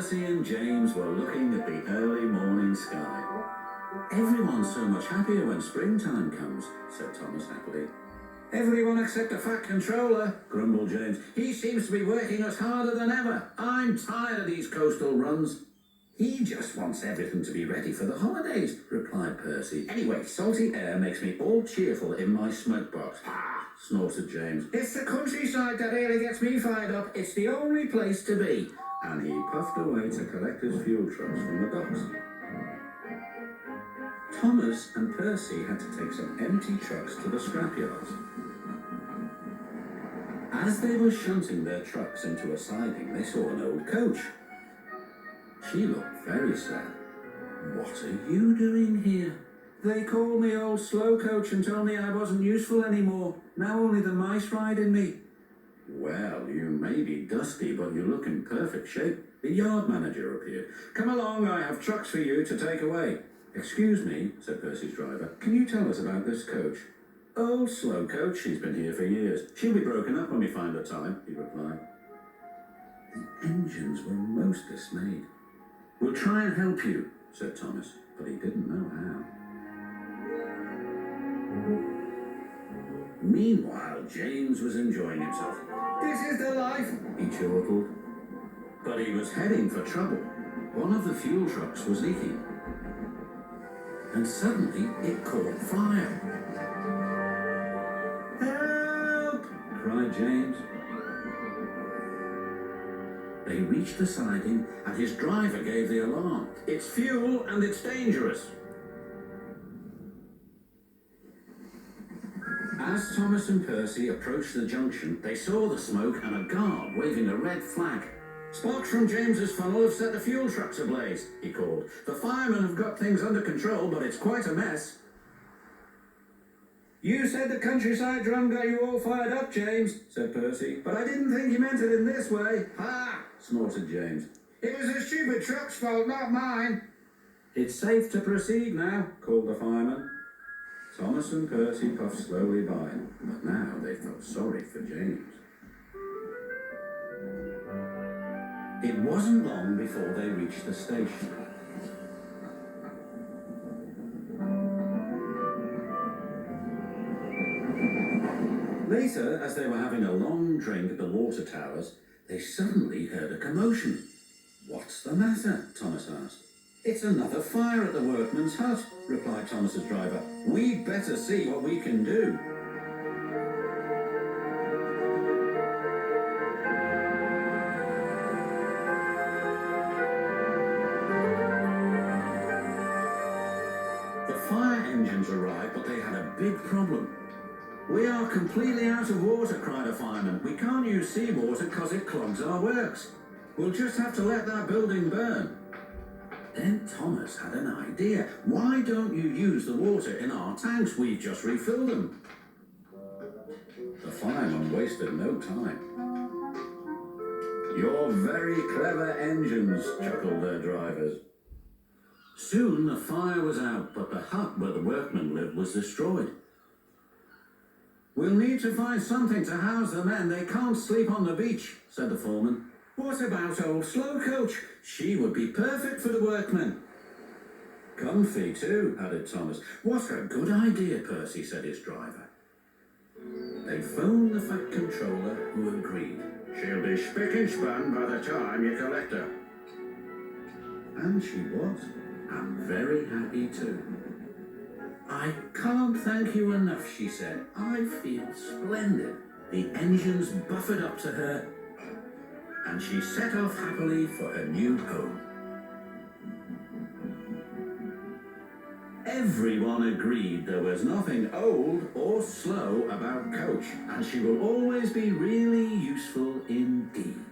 Percy and James were looking at the early morning sky. "Everyone's so much happier when springtime comes," said Thomas happily. "Everyone except the fat controller," grumbled James. "He seems to be working us harder than ever. I'm tired of these coastal runs." "He just wants everything to be ready for the holidays," replied Percy. "Anyway, salty air makes me all cheerful in my smoke box." "Ha!" snorted James. "It's the countryside that really gets me fired up. It's the only place to be." And he puffed away to collect his fuel trucks from the docks. Thomas and Percy had to take some empty trucks to the scrapyards. As they were shunting their trucks into a siding, they saw an old coach. She looked very sad. "What are you doing here?" "They called me old slow coach and told me I wasn't useful anymore. Now only the mice ride in me." "Well, you may be dusty, but you look in perfect shape." The yard manager appeared. "Come along, I have trucks for you to take away." "Excuse me," said Percy's driver. "Can you tell us about this coach?" "Old slow coach, she's been here for years. She'll be broken up when we find her time," he replied. The engines were most dismayed. "We'll try and help you," said Thomas, but he didn't know how. Meanwhile, James was enjoying himself. "This is the life," he chortled. But he was heading for trouble. One of the fuel trucks was leaking. And suddenly it caught fire. "Help!" cried James. They reached the siding and his driver gave the alarm. "It's fuel and it's dangerous." As Thomas and Percy approached the junction, they saw the smoke and a guard waving a red flag. "Sparks from James's funnel have set the fuel trucks ablaze," he called. "The firemen have got things under control, but it's quite a mess." "You said the countryside drum got you all fired up, James," said Percy. "But I didn't think you meant it in this way." "Ha!" snorted James. "It was the stupid truck's fault, not mine." "It's safe to proceed now," called the fireman. Thomas and Percy puffed slowly by, but now they felt sorry for James. It wasn't long before they reached the station. Later, as they were having a long drink at the water towers, they suddenly heard a commotion. "What's the matter?" Thomas asked. "It's another fire at the workman's hut," replied Thomas's driver. "We'd better see what we can do." The fire engines arrived, but they had a big problem. "We are completely out of water," cried a fireman. "We can't use seawater because it clogs our works. We'll just have to let that building burn." Then Thomas had an idea. "Why don't you use the water in our tanks? We've just refilled them." The fireman wasted no time. "You're very clever engines," chuckled their drivers. Soon the fire was out, but the hut where the workmen lived was destroyed. "We'll need to find something to house the men. They can't sleep on the beach," said the foreman. "What about old slow coach? She would be perfect for the workmen." "Comfy too," added Thomas. "What a good idea, Percy," said his driver. They phoned the fat controller, who agreed. "She'll be spick and span by the time you collect her." And she was, and very happy too. "I can't thank you enough," she said. "I feel splendid." The engines buffered up to her, and she set off happily for her new home. Everyone agreed there was nothing old or slow about Coach, and she will always be really useful indeed.